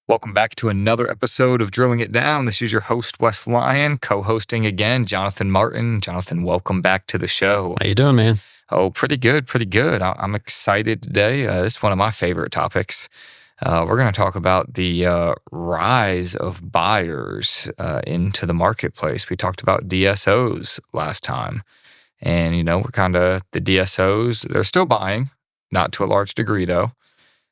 Welcome back to another episode of Drilling It Down. This is your host, Wes Lyon, co-hosting again, Jonathan Martin. Jonathan, welcome back to the show. How you doing, man? Oh, pretty good, pretty good. I'm excited today. This is one of my favorite topics. We're going to talk about the rise of buyers into the marketplace. We talked about DSOs last time. And, we're kind of, the DSOs, they're still buying, not to a large degree, though.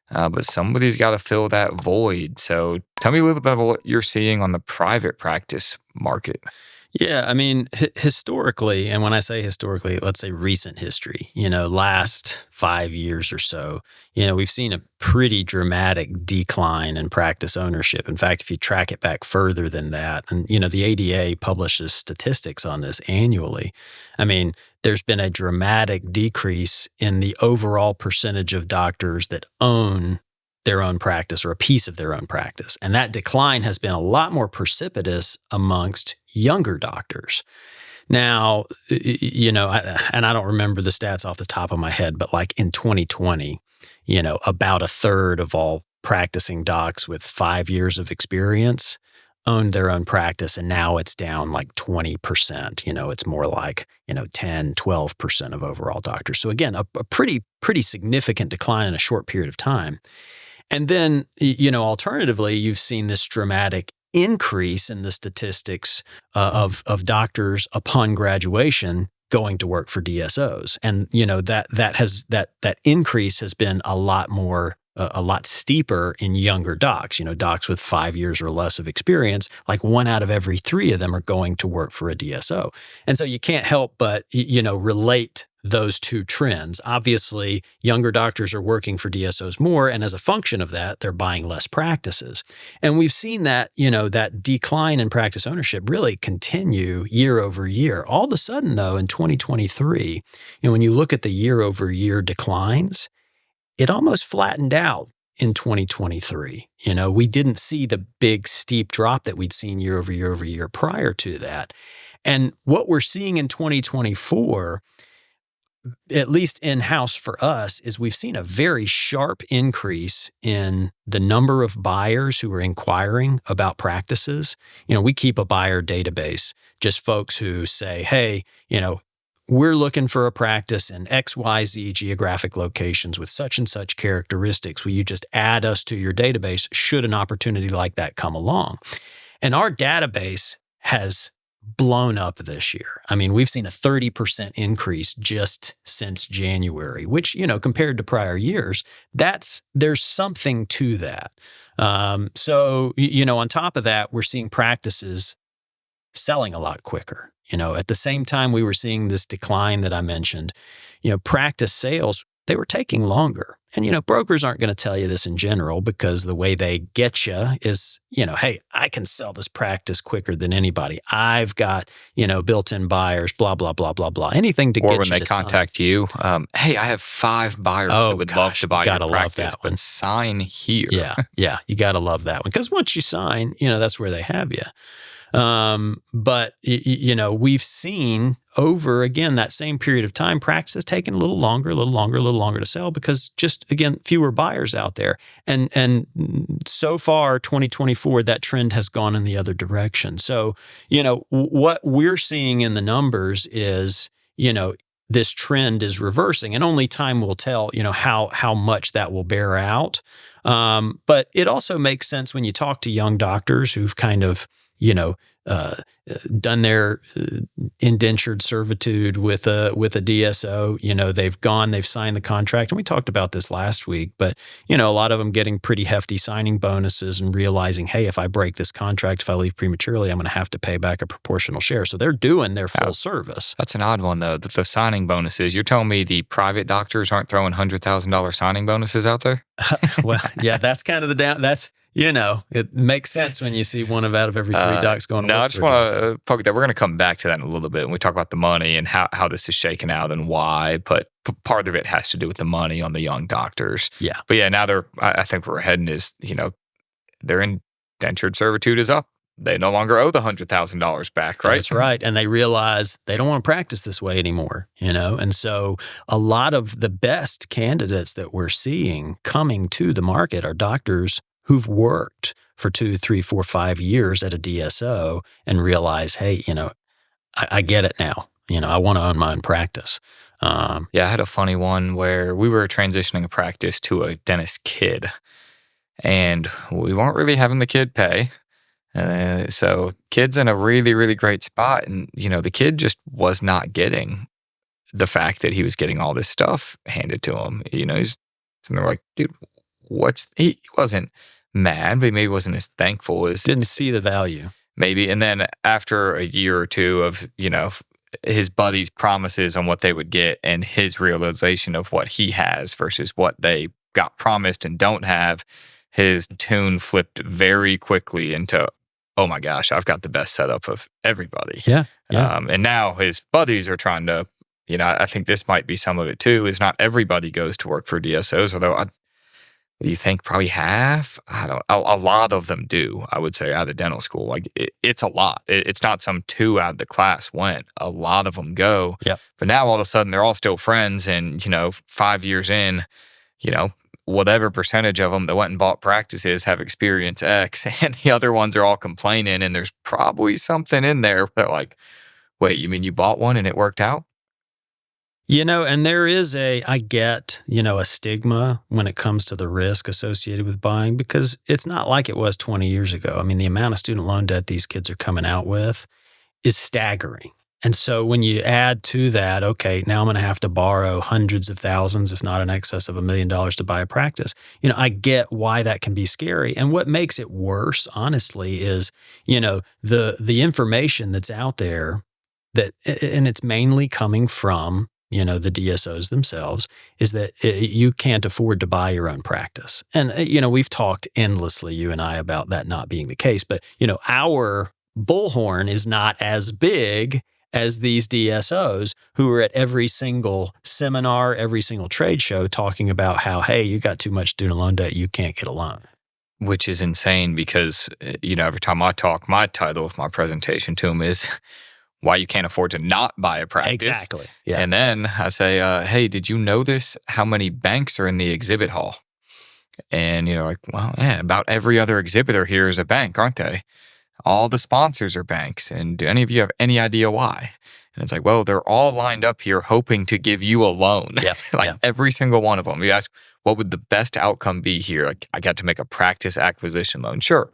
But somebody's got to fill that void. So tell me a little bit about what you're seeing on the private practice market. Yeah, I mean, historically, and when I say historically, let's say recent history, last 5 years or so, we've seen a pretty dramatic decline in practice ownership. In fact, if you track it back further than that, and, the ADA publishes statistics on this annually, I mean, there's been a dramatic decrease in the overall percentage of doctors that own their own practice or a piece of their own practice. And that decline has been a lot more precipitous amongst younger doctors. Now, and I don't remember the stats off the top of my head, but like in 2020, about a third of all practicing docs with 5 years of experience owned their own practice. And now it's down like 20%. It's more like, 10, 12% of overall doctors. So again, a pretty significant decline in a short period of time. And then, alternatively, you've seen this dramatic increase in the statistics of doctors upon graduation going to work for DSOs. And, that increase has been a lot steeper in younger docs, docs with 5 years or less of experience. Like 1 out of every 3 of them are going to work for a DSO. And so you can't help but, relate those two trends. Obviously, younger doctors are working for DSOs more, and as a function of that, they're buying less practices. And we've seen that, that decline in practice ownership really continue year over year. All of a sudden, though, in 2023, when you look at the year over year declines, it almost flattened out in 2023. We didn't see the big steep drop that we'd seen year over year prior to that. And what we're seeing in 2024, at least in-house for us, is we've seen a very sharp increase in the number of buyers who are inquiring about practices. We keep a buyer database, just folks who say, hey, we're looking for a practice in XYZ geographic locations with such and such characteristics. Will you just add us to your database should an opportunity like that come along? And our database has blown up this year. I mean, we've seen a 30% increase just since January, which, compared to prior years, there's something to that. So, on top of that, we're seeing practices selling a lot quicker. At the same time we were seeing this decline that I mentioned, practice sales, they were taking longer. And, brokers aren't going to tell you this in general because the way they get you is, hey, I can sell this practice quicker than anybody. I've got, built-in buyers, blah, blah, blah, blah, blah. Anything to get you to sign. Or when they contact you, hey, I have 5 buyers that would love to buy your practice, but sign here. Yeah, you got to love that one. Because once you sign, that's where they have you. But we've seen over, again, that same period of time, practice has taken a little longer to sell because just, again, fewer buyers out there. And so far, 2024, that trend has gone in the other direction. So, what we're seeing in the numbers is, this trend is reversing, and only time will tell, how much that will bear out. But it also makes sense when you talk to young doctors who've kind of, done their indentured servitude with a DSO. They've signed the contract, and we talked about this last week. But a lot of them getting pretty hefty signing bonuses and realizing, hey, if I break this contract, if I leave prematurely, I'm going to have to pay back a proportional share. So they're doing their full service. That's an odd one, though. The signing bonuses. You're telling me the private doctors aren't throwing $100,000 signing bonuses out there? Well, yeah, that's kind of the down. That's it makes sense when you see one out of every 3 docs going to work. No, I just want to poke that. We're going to come back to that in a little bit when we talk about the money and how this is shaken out and why. But part of it has to do with the money on the young doctors. Yeah. But yeah, now I think where we're heading is, their indentured servitude is up. they no longer owe the $100,000 back, right? That's right. And they realize they don't want to practice this way anymore, And so a lot of the best candidates that we're seeing coming to the market are doctors who've worked for 2, 3, 4, 5 years at a DSO and realize, hey, I get it now. I want to own my own practice. Yeah, I had a funny one where we were transitioning a practice to a dentist kid, and we weren't really having the kid pay. So kid's in a really, really great spot. And, the kid just was not getting the fact that he was getting all this stuff handed to him. And they're like, dude, he wasn't mad, but he maybe wasn't as thankful as didn't see the value. Maybe. And then after a year or two of, his buddies' promises on what they would get and his realization of what he has versus what they got promised and don't have, his tune flipped very quickly into, oh my gosh, I've got the best setup of everybody. Yeah. And now his buddies are trying to, I think this might be some of it too, is not everybody goes to work for DSOs, although do you think probably half? A lot of them do, I would say, out of dental school. Like it's a lot. It's not some 2 out of the class went. A lot of them go. Yep. But now all of a sudden they're all still friends. And, 5 years in, whatever percentage of them that went and bought practices have experience X, and the other ones are all complaining. And there's probably something in there where they're like, wait, you mean you bought one and it worked out? And there is I get, a stigma when it comes to the risk associated with buying, because it's not like it was 20 years ago. I mean, the amount of student loan debt these kids are coming out with is staggering. And so when you add to that, okay, now I'm going to have to borrow hundreds of thousands, if not in excess of $1 million to buy a practice. I get why that can be scary. And what makes it worse, honestly, is, the information that's out there and it's mainly coming from the DSOs themselves, is that you can't afford to buy your own practice. And, we've talked endlessly, you and I, about that not being the case. But, our bullhorn is not as big as these DSOs who are at every single seminar, every single trade show talking about how, hey, you got too much student loan debt, you can't get a loan. Which is insane because, every time I talk, my title of my presentation to them is why you can't afford to not buy a practice. Exactly. Yeah. And then I say, hey, did you notice how many banks are in the exhibit hall? And like, well, yeah, about every other exhibitor here is a bank, aren't they? All the sponsors are banks. And do any of you have any idea why? And it's like, well, they're all lined up here hoping to give you a loan. Yeah. Every single one of them. You ask, what would the best outcome be here? Like, I got to make a practice acquisition loan. Sure.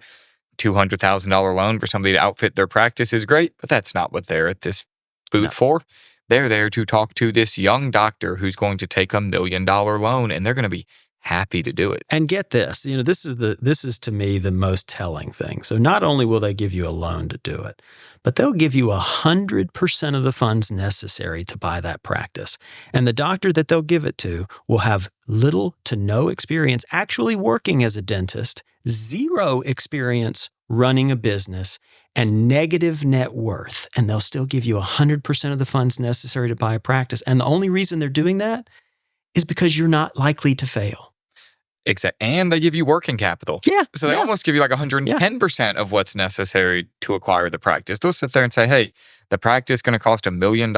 $200,000 loan for somebody to outfit their practice is great, but that's not what they're at this booth for. They're there to talk to this young doctor who's going to take $1 million loan, and they're going to be happy to do it. And get this, this is to me the most telling thing. So not only will they give you a loan to do it, but they'll give you 100% of the funds necessary to buy that practice. And the doctor that they'll give it to will have little to no experience actually working as a dentist, 0 experience running a business, and negative net worth. And they'll still give you 100% of the funds necessary to buy a practice. And the only reason they're doing that is because you're not likely to fail. Exactly. And they give you working capital. Yeah. So they almost give you like 110% of what's necessary to acquire the practice. They'll sit there and say, hey, the practice is going to cost $1 million.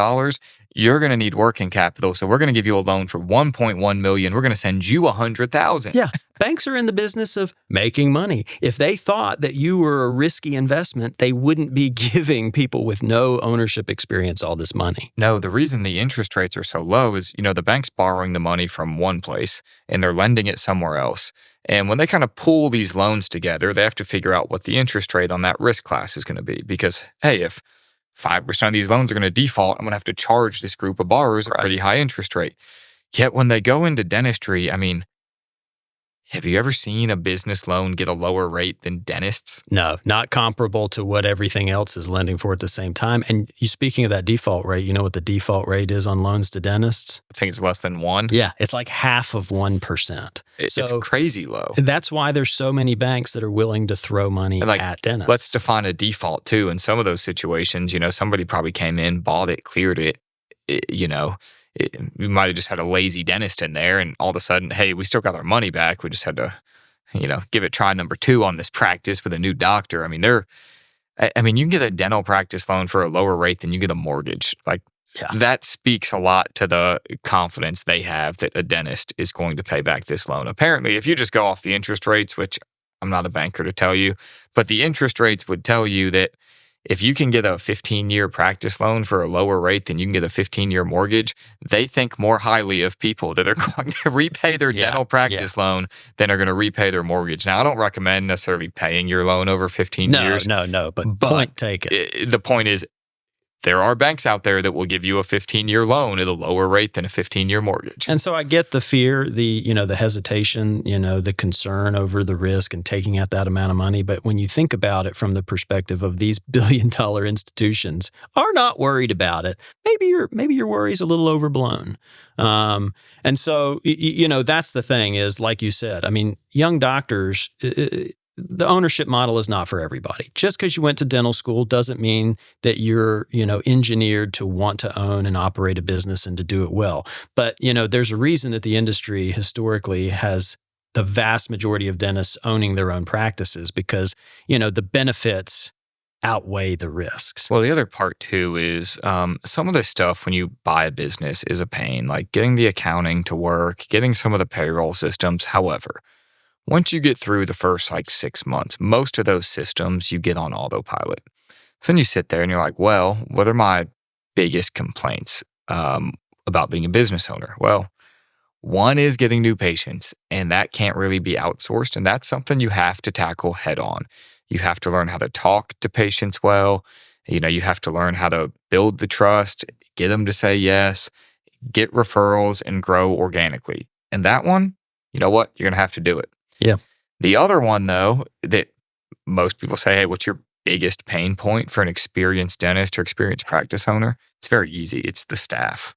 You're going to need working capital. So we're going to give you a loan for $1.1 million. We're going to send you $100,000. Yeah. Banks are in the business of making money. If they thought that you were a risky investment, they wouldn't be giving people with no ownership experience all this money. No, the reason the interest rates are so low is, the bank's borrowing the money from one place and they're lending it somewhere else. And when they kind of pull these loans together, they have to figure out what the interest rate on that risk class is going to be. Because, hey, if 5% of these loans are going to default, I'm going to have to charge this group of borrowers a pretty high interest rate. Yet when they go into dentistry, have you ever seen a business loan get a lower rate than dentists? No, not comparable to what everything else is lending for at the same time. And speaking of that default rate, you know what the default rate is on loans to dentists? I think it's less than 1. Yeah, it's like half of 1%. It's crazy low. That's why there's so many banks that are willing to throw money at dentists. Let's define a default too. In some of those situations, somebody probably came in, bought it, cleared it, we might have just had a lazy dentist in there, and all of a sudden, hey, we still got our money back. We just had to, give it try number 2 on this practice with a new doctor. I mean, you can get a dental practice loan for a lower rate than you get a mortgage. Like, Yeah. that speaks a lot to the confidence they have that a dentist is going to pay back this loan. Apparently, if you just go off the interest rates, which I'm not a banker to tell you, but the interest rates would tell you that if you can get a 15-year practice loan for a lower rate than you can get a 15-year mortgage, they think more highly of people that are going to repay their dental practice loan than are going to repay their mortgage. Now, I don't recommend necessarily paying your loan over 15 years. No, but point taken. The point is, there are banks out there that will give you a 15-year loan at a lower rate than a 15-year mortgage. And so I get the fear, the hesitation, the concern over the risk and taking out that amount of money. But when you think about it from the perspective of these billion-dollar institutions are not worried about it, maybe your worry's a little overblown. And so, that's the thing is, like you said, I mean, young doctors, the ownership model is not for everybody. Just because you went to dental school doesn't mean that you're, engineered to want to own and operate a business and to do it well. But, there's a reason that the industry historically has the vast majority of dentists owning their own practices because, the benefits outweigh the risks. Well, the other part too is some of the stuff when you buy a business is a pain, like getting the accounting to work, getting some of the payroll systems. However, once you get through the first 6 months, most of those systems you get on autopilot. So then you sit there and you're like, well, what are my biggest complaints about being a business owner? Well, one is getting new patients, and that can't really be outsourced. And that's something you have to tackle head on. You have to learn how to talk to patients well. You have to learn how to build the trust, get them to say yes, get referrals, and grow organically. And that one, you know what? You're going to have to do it. Yeah. The other one, though, that most people say, hey, what's your biggest pain point for an experienced dentist or experienced practice owner? It's very easy. It's the staff.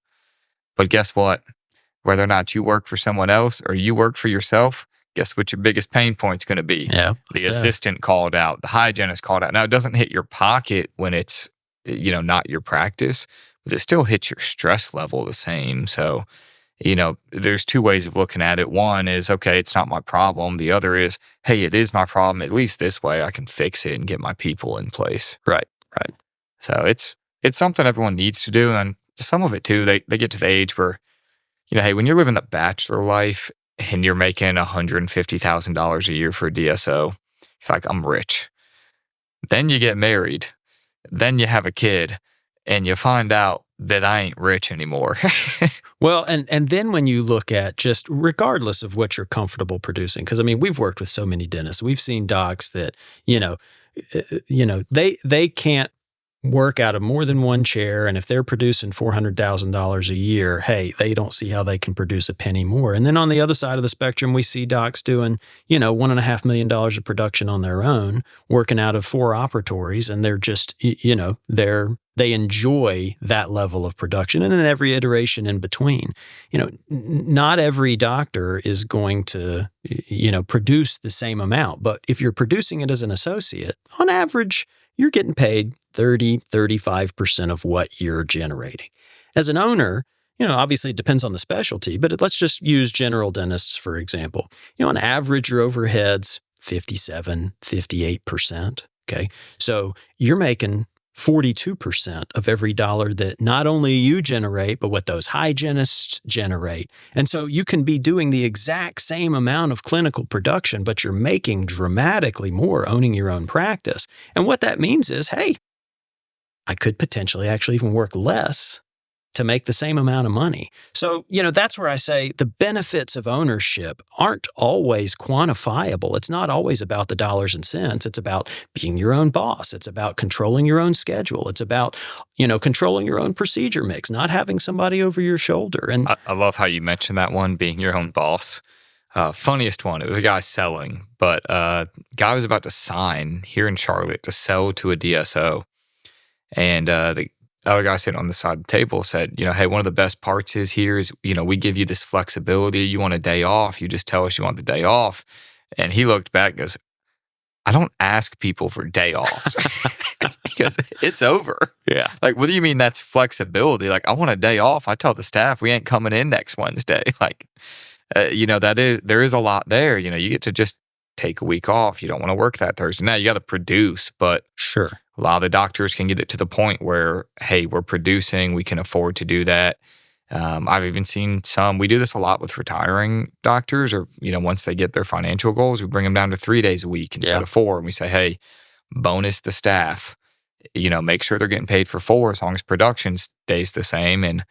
But guess what? Whether or not you work for someone else or you work for yourself, guess what your biggest pain point's going to be? Yeah. The assistant called out, the hygienist called out. Now, it doesn't hit your pocket when it's, not your practice, but it still hits your stress level the same. So, there's two ways of looking at it. One is, okay, it's not my problem. The other is, hey, it is my problem. At least this way I can fix it and get my people in place. Right. So it's something everyone needs to do. And some of it too, they get to the age where, hey, when you're living the bachelor life and you're making $150,000 a year for a DSO, it's like, I'm rich. Then you get married. Then you have a kid and you find out that I ain't rich anymore. Well, and then when you look at just regardless of what you're comfortable producing, because I mean, we've worked with so many dentists. We've seen docs that, they can't work out of more than one chair. And if they're producing $400,000 a year, hey, they don't see how they can produce a penny more. And then on the other side of the spectrum, we see docs doing, $1.5 million of production on their own, working out of 4 operatories. And they're just, they enjoy that level of production. And then every iteration in between, not every doctor is going to, produce the same amount. But if you're producing it as an associate, on average, you're getting paid 35% of what you're generating. As an owner, obviously it depends on the specialty, but let's just use general dentists, for example. On average, your overhead's 58%. Okay. So you're making 42% of every dollar that not only you generate, but what those hygienists generate. And so you can be doing the exact same amount of clinical production, but you're making dramatically more owning your own practice. And what that means is, hey, I could potentially actually even work less to make the same amount of money. So, that's where I say the benefits of ownership aren't always quantifiable. It's not always about the dollars and cents. It's about being your own boss. It's about controlling your own schedule. It's about, controlling your own procedure mix, not having somebody over your shoulder. And I love how you mentioned that one, being your own boss. Funniest one, it was a guy selling, but guy was about to sign here in Charlotte to sell to a DSO. And the other guy sitting on the side of the table said, hey, one of the best parts is we give you this flexibility. You want a day off, you just tell us you want the day off. And he looked back and goes, I don't ask people for day off. Because it's over. Yeah. Like, what do you mean that's flexibility? Like, I want a day off. I tell the staff we ain't coming in next Wednesday. Like, there is a lot there. You get to just take a week off. You don't want to work that Thursday. Now you got to produce, but sure. A lot of the doctors can get it to the point where, hey, we're producing, we can afford to do that. I've even seen some, we do this a lot with retiring doctors, or, once they get their financial goals, we bring them down to 3 days a week instead Yeah. of 4. And we say, hey, bonus the staff, make sure they're getting paid for 4 as long as production stays the same. And,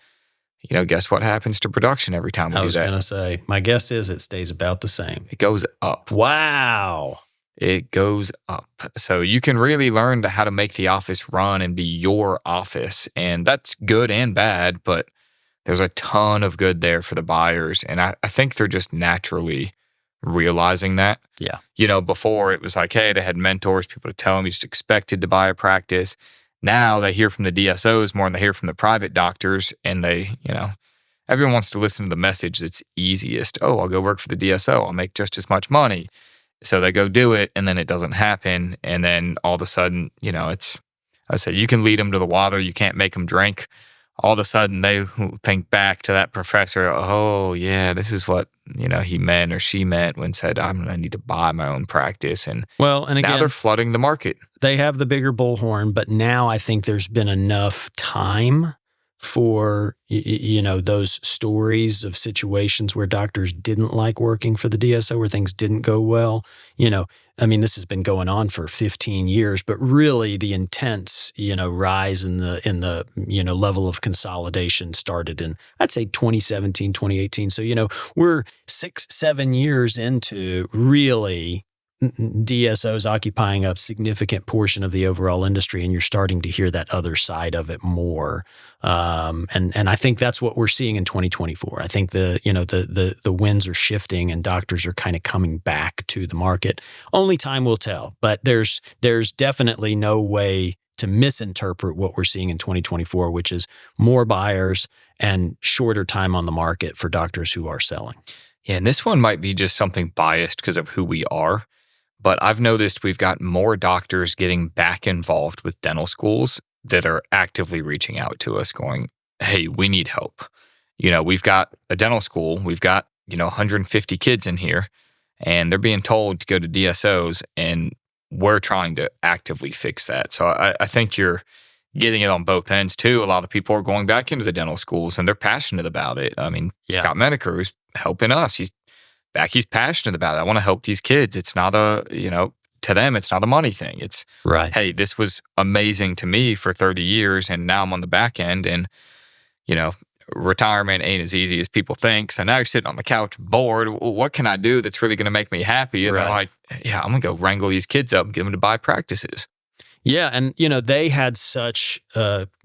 guess what happens to production every time we I do was that? going to say, my guess is it stays about the same. It goes up. Wow. It goes up. So you can really learn how to make the office run and be your office. And that's good and bad, but there's a ton of good there for the buyers. And I think they're just naturally realizing that. Yeah. Before it was like, hey, they had mentors, people to tell them you just expected to buy a practice. Now they hear from the DSOs more than they hear from the private doctors. And they, everyone wants to listen to the message that's easiest. Oh, I'll go work for the DSO. I'll make just as much money. So they go do it, and then it doesn't happen. And then all of a sudden, I say, you can lead them to the water. You can't make them drink. All of a sudden, they think back to that professor. Oh, yeah, this is what, he meant or she meant when said, I'm going to need to buy my own practice. And Well, and now again, they're flooding the market. they have the bigger bullhorn, but now I think there's been enough time for, those stories of situations where doctors didn't like working for the DSO, where things didn't go well. This has been going on for 15 years, but really the intense, rise in the level of consolidation started in, I'd say 2017, 2018. So, we're 6-7 years into really DSOs occupying a significant portion of the overall industry, and you're starting to hear that other side of it more. And I think that's what we're seeing in 2024. I think the winds are shifting and doctors are kind of coming back to the market. Only time will tell, but there's definitely no way to misinterpret what we're seeing in 2024, which is more buyers and shorter time on the market for doctors who are selling. Yeah, and this one might be just something biased because of who we are. But I've noticed we've got more doctors getting back involved with dental schools that are actively reaching out to us going, hey, we need help. We've got a dental school. We've got, 150 kids in here, and they're being told to go to DSOs, and we're trying to actively fix that. So I think you're getting it on both ends, too. A lot of people are going back into the dental schools, and they're passionate about it. Scott Menaker, who's helping us, he's passionate about it. I want to help these kids. It's not to them, it's not a money thing. It's, right. Hey, this was amazing to me for 30 years, and now I'm on the back end, and, retirement ain't as easy as people think. So now you're sitting on the couch bored. What can I do that's really going to make me happy? And they're like, yeah, I'm going to go wrangle these kids up and get them to buy practices. Yeah. And, they had such,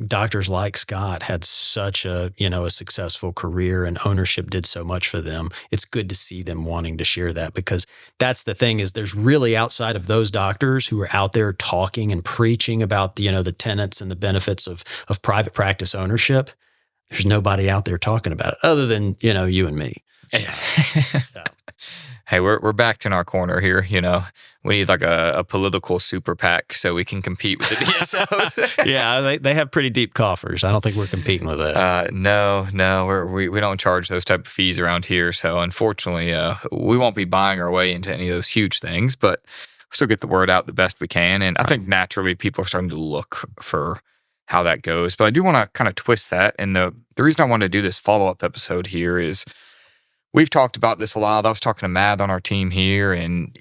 doctors like Scott had such a successful career, and ownership did so much for them. It's good to see them wanting to share that, because that's the thing, is there's really, outside of those doctors who are out there talking and preaching about, the tenets and the benefits of private practice ownership, there's nobody out there talking about it other than, you and me. Yeah. So. Hey, we're backed in our corner here. We need like a political super PAC so we can compete with the DSOs. Yeah, they have pretty deep coffers. I don't think we're competing with that. No, we don't charge those type of fees around here. So unfortunately, we won't be buying our way into any of those huge things, but still get the word out the best we can. And I think naturally people are starting to look for how that goes. But I do want to kind of twist that. And the reason I wanted to do this follow-up episode here is we've talked about this a lot. I was talking to Matt on our team here, and,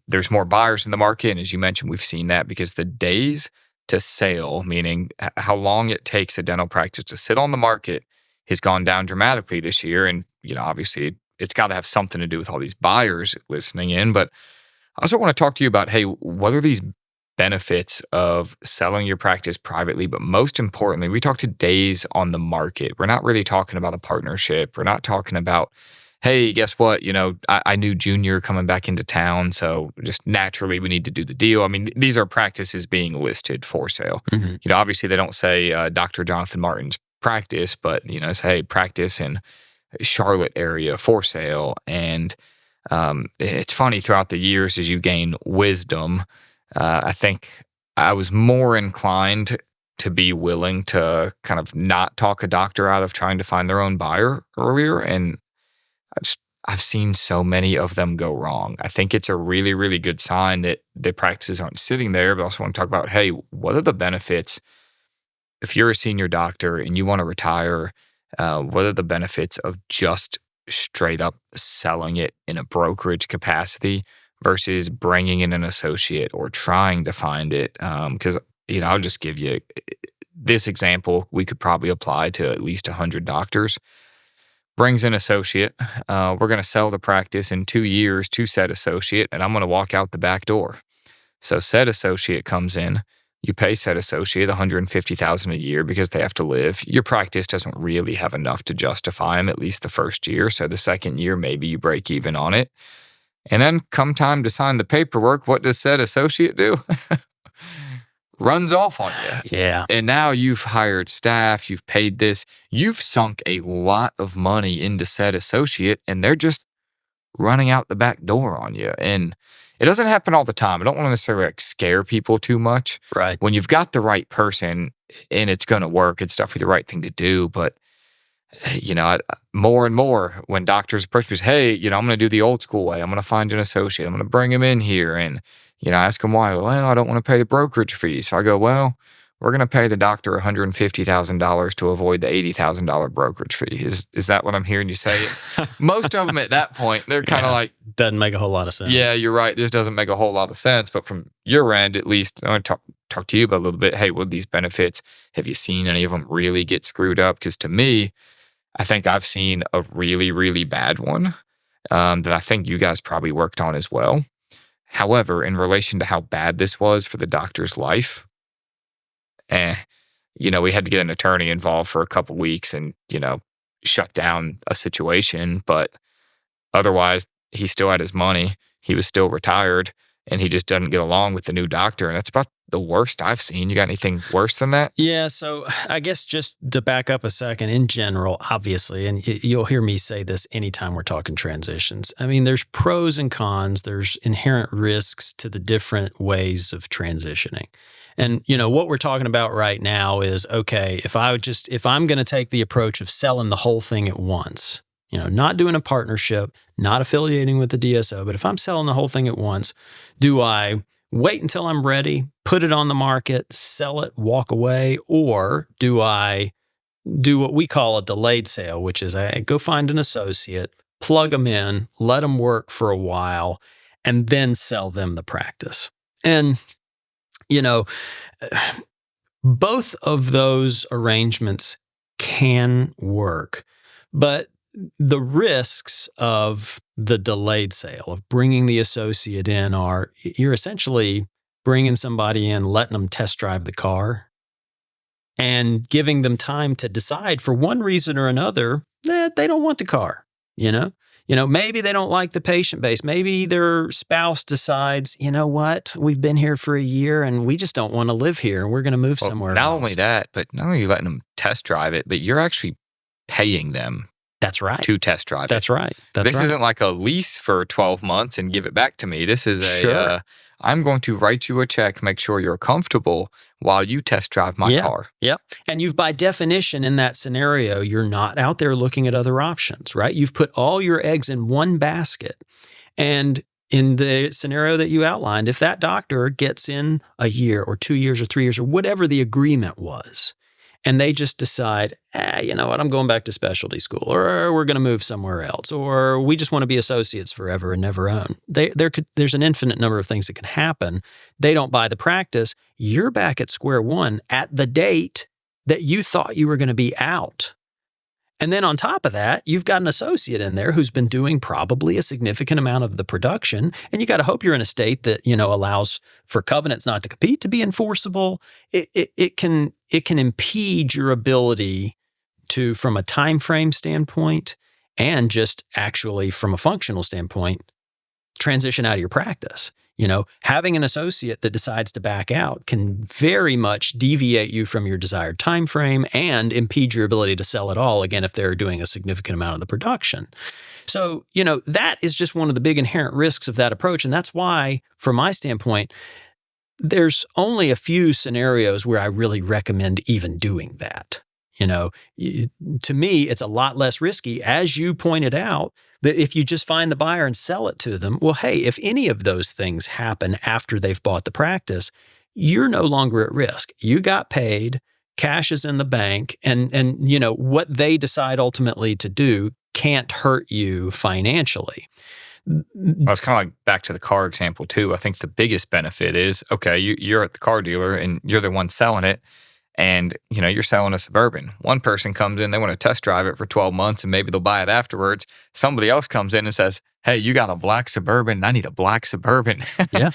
there's more buyers in the market. And as you mentioned, we've seen that because the days to sale, meaning how long it takes a dental practice to sit on the market, has gone down dramatically this year. And, obviously it's got to have something to do with all these buyers listening in. But I also want to talk to you about, hey, what are these benefits of selling your practice privately? But most importantly, we talk to days on the market. We're not really talking about a partnership. We're not talking about, hey, guess what? I knew Junior coming back into town, so just naturally we need to do the deal. These are practices being listed for sale. Mm-hmm. Obviously they don't say Dr. Jonathan Martin's practice, but say practice in Charlotte area for sale. And it's funny, throughout the years as you gain wisdom, I think I was more inclined to be willing to kind of not talk a doctor out of trying to find their own buyer earlier. And I've seen so many of them go wrong. I think it's a really, really good sign that the practices aren't sitting there, but I also want to talk about, hey, what are the benefits if you're a senior doctor and you want to retire? What are the benefits of just straight up selling it in a brokerage capacity versus bringing in an associate or trying to find it? Because, I'll just give you this example. We could probably apply to at least 100 doctors. Brings an associate. We're going to sell the practice in 2 years to said associate, and I'm going to walk out the back door. So said associate comes in. You pay said associate $150,000 a year because they have to live. Your practice doesn't really have enough to justify them, at least the first year. So the second year, maybe you break even on it. And then come time to sign the paperwork, what does said associate do? Runs off on you. Yeah. And now you've hired staff, you've paid this, you've sunk a lot of money into said associate, and they're just running out the back door on you. And it doesn't happen all the time. I don't want to necessarily scare people too much. Right. When you've got the right person and it's going to work, it's definitely the right thing to do. But, more and more when doctors approach me, hey, I'm going to do the old school way. I'm going to find an associate. I'm going to bring him in here and, ask them why. Well, I don't want to pay the brokerage fee. So I go, well, we're going to pay the doctor $150,000 to avoid the $80,000 brokerage fee. Is that what I'm hearing you say? Most of them at that point, they're kind of like, doesn't make a whole lot of sense. yeah, you're right. This doesn't make a whole lot of sense. But from your end, at least, I want to talk to you about a little bit. Hey, what are these benefits? Have you seen any of them really get screwed up? Because to me, I think I've seen a really, really bad one that I think you guys probably worked on as well. However, in relation to how bad this was for the doctor's life, we had to get an attorney involved for a couple weeks and, shut down a situation. But otherwise, he still had his money. He was still retired, and he just doesn't get along with the new doctor. And that's about the worst I've seen. You got anything worse than that? Yeah. So I guess just to back up a second, in general, obviously, and you'll hear me say this anytime we're talking transitions. I mean, there's pros and cons. There's inherent risks to the different ways of transitioning. And, what we're talking about right now is, okay, if I'm going to take the approach of selling the whole thing at once, not doing a partnership, not affiliating with the DSO, but if I'm selling the whole thing at once, do I wait until I'm ready, put it on the market, sell it, walk away, or do I do what we call a delayed sale, which is I go find an associate, plug them in, let them work for a while, and then sell them the practice. And, both of those arrangements can work, but the risks of the delayed sale, of bringing the associate in, are you're essentially bringing somebody in, letting them test drive the car, and giving them time to decide for one reason or another that they don't want the car. Maybe they don't like the patient base. Maybe their spouse decides, what, we've been here for a year and we just don't want to live here and we're going to move somewhere not else. Only that, but not only are you letting them test drive it, but you're actually paying them. That's right. To test drive it. That's right. This isn't like a lease for 12 months and give it back to me. This is Sure. I'm going to write you a check, make sure you're comfortable while you test drive my car. Yeah. And you've, by definition, in that scenario, you're not out there looking at other options, right? You've put all your eggs in one basket. And in the scenario that you outlined, if that doctor gets in a year or 2 years or 3 years or whatever the agreement was, and they just decide, you know what, I'm going back to specialty school, or we're going to move somewhere else, or we just want to be associates forever and never own. There's an infinite number of things that can happen. They don't buy the practice. You're back at square one at the date that you thought you were going to be out. And then on top of that, you've got an associate in there who's been doing probably a significant amount of the production. And you got to hope you're in a state that, allows for covenants not to compete to be enforceable. It can impede your ability to, from a time frame standpoint and just actually from a functional standpoint, transition out of your practice. Having an associate that decides to back out can very much deviate you from your desired time frame and impede your ability to sell at all, again, if they're doing a significant amount of the production. So, that is just one of the big inherent risks of that approach. And that's why, from my standpoint, there's only a few scenarios where I really recommend even doing that. To me, it's a lot less risky. As you pointed out, that if you just find the buyer and sell it to them, well, hey, if any of those things happen after they've bought the practice, you're no longer at risk. You got paid, cash is in the bank, and what they decide ultimately to do can't hurt you financially. I was kind of like back to the car example too. I think the biggest benefit is, okay, you're at the car dealer and you're the one selling it, and you're selling a Suburban. One person comes in, they want to test drive it for 12 months and maybe they'll buy it afterwards. Somebody else comes in and says, hey, you got a black Suburban and I need a black Suburban. Yeah.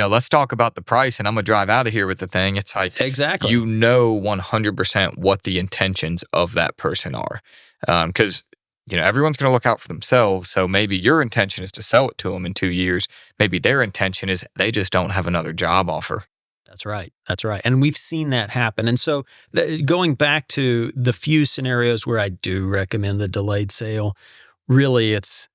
Let's talk about the price and I'm going to drive out of here with the thing. It's like, exactly. 100% what the intentions of that person are. Because everyone's going to look out for themselves. So maybe your intention is to sell it to them in 2 years. Maybe their intention is they just don't have another job offer. That's right. And we've seen that happen. And so going back to the few scenarios where I do recommend the delayed sale, really it's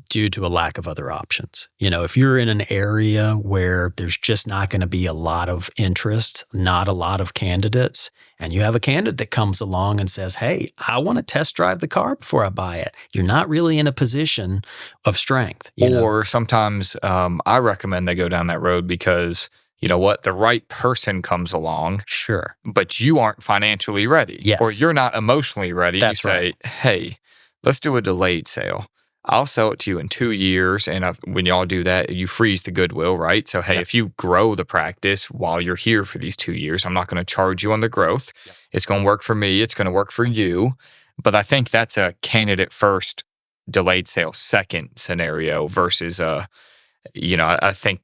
due to a lack of other options. If you're in an area where there's just not going to be a lot of interest, not a lot of candidates, and you have a candidate that comes along and says, hey, I want to test drive the car before I buy it, you're not really in a position of strength. Or sometimes I recommend they go down that road because you know what, the right person comes along. Sure. But you aren't financially ready. Yes. Or you're not emotionally ready. That's you say, right. hey, let's do a delayed sale. I'll sell it to you in 2 years. And when y'all do that, you freeze the goodwill, right? So, hey, if you grow the practice while you're here for these 2 years, I'm not going to charge you on the growth. It's going to work for me. It's going to work for you. But I think that's a candidate first, delayed sale second scenario versus, I think,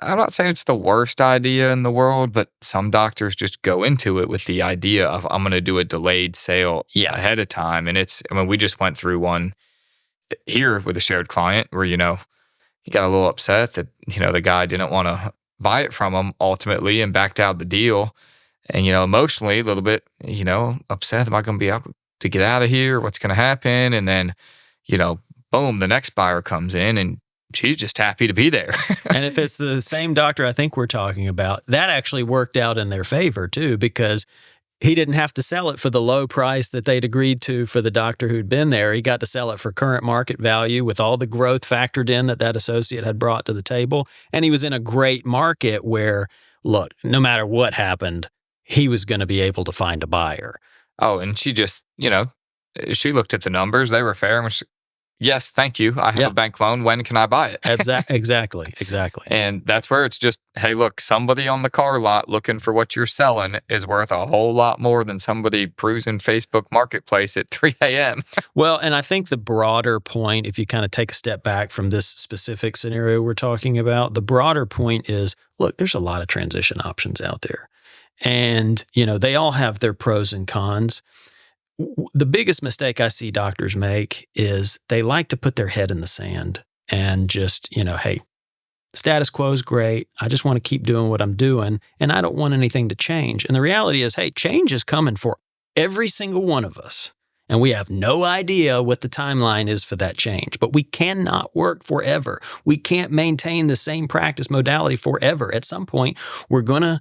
I'm not saying it's the worst idea in the world, but some doctors just go into it with the idea of, I'm going to do a delayed sale ahead of time. And we just went through one here with a shared client where, he got a little upset that, the guy didn't want to buy it from him ultimately and backed out the deal. And, emotionally a little bit, upset. Am I going to be able to get out of here? What's going to happen? And then, boom, the next buyer comes in and she's just happy to be there. And if it's the same doctor I think we're talking about, that actually worked out in their favor too, because he didn't have to sell it for the low price that they'd agreed to for the doctor who'd been there. He got to sell it for current market value with all the growth factored in that associate had brought to the table. And he was in a great market where, look, no matter what happened, he was going to be able to find a buyer. Oh, and she just, she looked at the numbers. They were fair. And was, yes, thank you. I have a bank loan. When can I buy it? Exactly. And that's where it's just, hey, look, somebody on the car lot looking for what you're selling is worth a whole lot more than somebody cruising Facebook Marketplace at 3 a.m. Well, and I think the broader point, if you kind of take a step back from this specific scenario we're talking about, the broader point is, look, there's a lot of transition options out there. And, they all have their pros and cons. The biggest mistake I see doctors make is they like to put their head in the sand and just, hey, status quo is great. I just want to keep doing what I'm doing and I don't want anything to change. And the reality is, hey, change is coming for every single one of us. And we have no idea what the timeline is for that change, but we cannot work forever. We can't maintain the same practice modality forever. At some point, we're going to,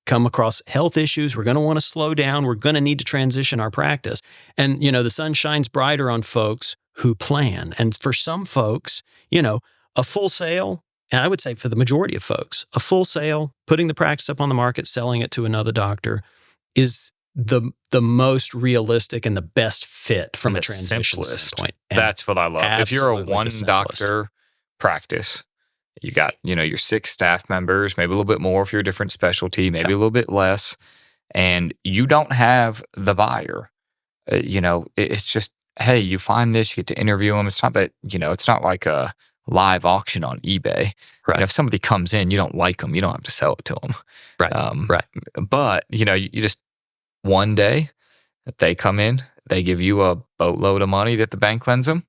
come across health issues. We're going to want to slow down. We're going to need to transition our practice. And, the sun shines brighter on folks who plan. And for some folks, a full sale, and I would say for the majority of folks, a full sale, putting the practice up on the market, selling it to another doctor is the most realistic and the best fit from a transition standpoint. And that's what I love. If you're a one doctor practice, you got, your 6 staff members, maybe a little bit more if you're a different specialty, maybe a little bit less, and you don't have the buyer. It's just, hey, you find this, you get to interview them. It's not that, it's not like a live auction on eBay. Right. If somebody comes in, you don't like them, you don't have to sell it to them. Right. But, you just one day they come in, they give you a boatload of money that the bank lends them.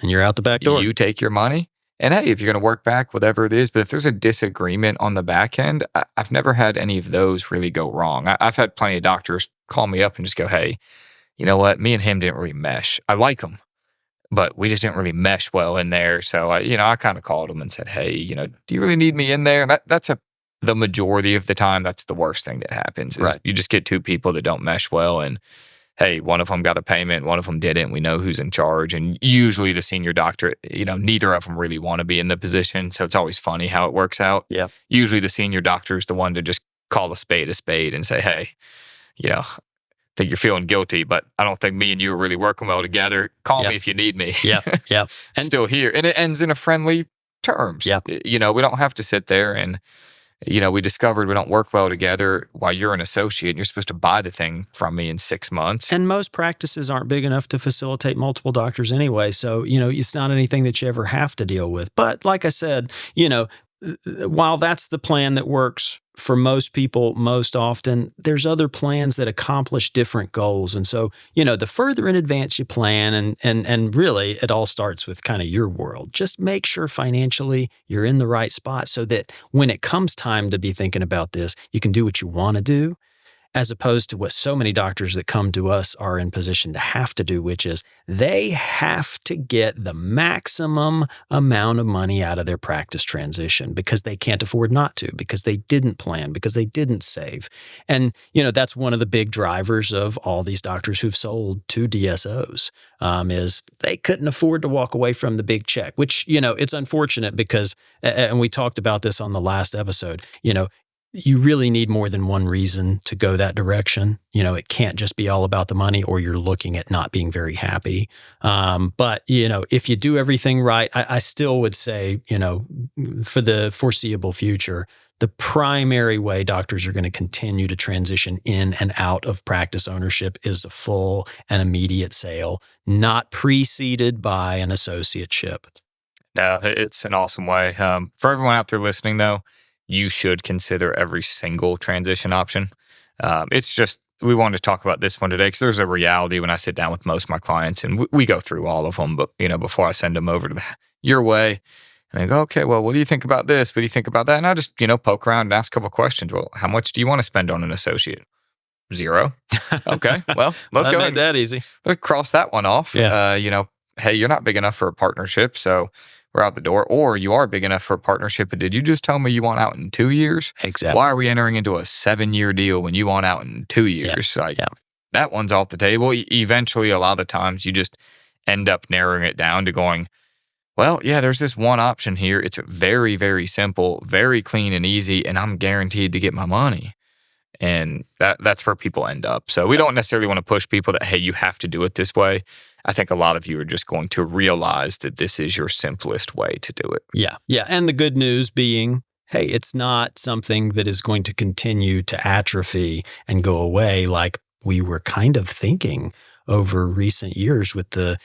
And you're out the back door. You take your money. And hey, if you're going to work back, whatever it is, but if there's a disagreement on the back end, I've never had any of those really go wrong. I've had plenty of doctors call me up and just go, hey, you know what? Me and him didn't really mesh. I like him, but we just didn't really mesh well in there. So, I kind of called him and said, hey, do you really need me in there? And that's the majority of the time, that's the worst thing that happens. Is you just get 2 people that don't mesh well. And hey, one of them got a payment, one of them didn't. We know who's in charge. And usually the senior doctor, neither of them really want to be in the position. So it's always funny how it works out. Yeah. Usually the senior doctor is the one to just call a spade and say, hey, I think you're feeling guilty, but I don't think me and you are really working well together. Call me if you need me. Yeah. Yeah. And still here. And it ends in a friendly terms. Yeah. We don't have to sit there and, we discovered we don't work well together while you're an associate and you're supposed to buy the thing from me in 6 months. And most practices aren't big enough to facilitate multiple doctors anyway. So, it's not anything that you ever have to deal with. But like I said, while that's the plan that works for most people most often, there's other plans that accomplish different goals. And so, the further in advance you plan, and really it all starts with kind of your world. Just make sure financially you're in the right spot so that when it comes time to be thinking about this, you can do what you want to do, as opposed to what so many doctors that come to us are in position to have to do, which is they have to get the maximum amount of money out of their practice transition because they can't afford not to, because they didn't plan, because they didn't save. And, that's one of the big drivers of all these doctors who've sold to DSOs, is they couldn't afford to walk away from the big check, which, it's unfortunate because, and we talked about this on the last episode, you really need more than one reason to go that direction. It can't just be all about the money or you're looking at not being very happy. But, if you do everything right, I still would say, for the foreseeable future, the primary way doctors are going to continue to transition in and out of practice ownership is a full and immediate sale, not preceded by an associateship. No, it's an awesome way. For everyone out there listening, though, you should consider every single transition option. It's just, we wanted to talk about this one today because there's a reality when I sit down with most of my clients and we go through all of them, but before I send them over to your way, and I go, okay, well, what do you think about this? What do you think about that? And I just, poke around and ask a couple questions. Well, how much do you want to spend on an associate? 0. Okay, well, let's go ahead. That easy. Let's cross that one off. Yeah. Hey, you're not big enough for a partnership, so we're out the door. Or you are big enough for a partnership, but did you just tell me you want out in 2 years? Exactly. Why are we entering into a 7-year deal when you want out in 2 years? That one's off the table. Eventually, a lot of the times, you just end up narrowing it down to going, well, yeah, there's this one option here. It's very, very simple, very clean and easy, and I'm guaranteed to get my money. And that's where people end up. So we don't necessarily want to push people that, hey, you have to do it this way. I think a lot of you are just going to realize that this is your simplest way to do it. Yeah. Yeah. And the good news being, hey, it's not something that is going to continue to atrophy and go away like we were kind of thinking over recent years with the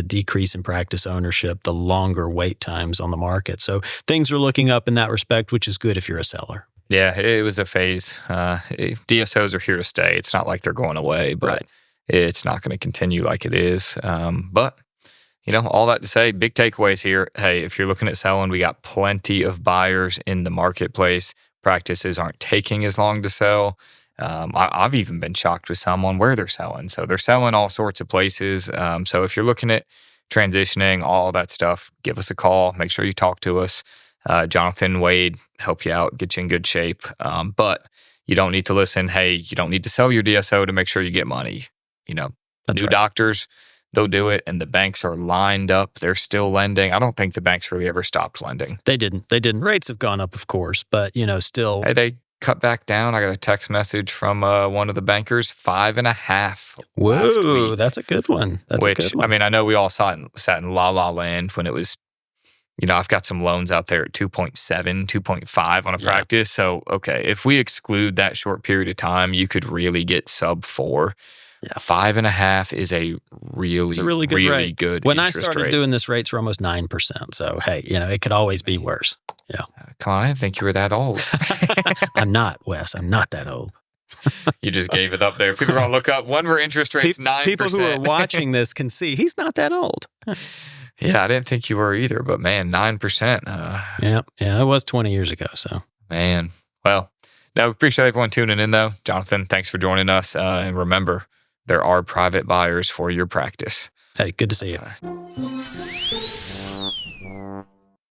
decrease in practice ownership, the longer wait times on the market. So things are looking up in that respect, which is good if you're a seller. Yeah, it was a phase. DSOs are here to stay. It's not like they're going away, but it's not going to continue like it is. But, all that to say, big takeaways here. Hey, if you're looking at selling, we got plenty of buyers in the marketplace. Practices aren't taking as long to sell. I've even been shocked with some on where they're selling. So they're selling all sorts of places. So if you're looking at transitioning, all that stuff, give us a call. Make sure you talk to us. Jonathan, Wade, help you out, get you in good shape. But you don't need to listen. Hey, you don't need to sell your DSO to make sure you get money. That's New right. Doctors, they'll do it. And the banks are lined up. They're still lending. I don't think the banks really ever stopped lending. They didn't. Rates have gone up, of course, but, still. Hey, they cut back down. I got a text message from one of the bankers, 5.5. Whoa, that's a good one. I know we all sat in la la land when it was, I've got some loans out there at 2.7, 2.5 on a practice. So, okay, if we exclude that short period of time, you could really get sub 4. Yeah. 5.5 is a really good rate. Good when I started doing this, rates were almost 9%. So, hey, it could always be worse. Yeah. Come on, I didn't think you were that old. I'm not, Wes. I'm not that old. You just gave it up there. People are going to look up. When were interest rates 9%? People who are watching this can see he's not that old. Yeah, I didn't think you were either, but man, 9%. Yeah, it was 20 years ago. So, man, well, we appreciate everyone tuning in, though. Jonathan, thanks for joining us. And remember, there are private buyers for your practice. Hey, good to see you.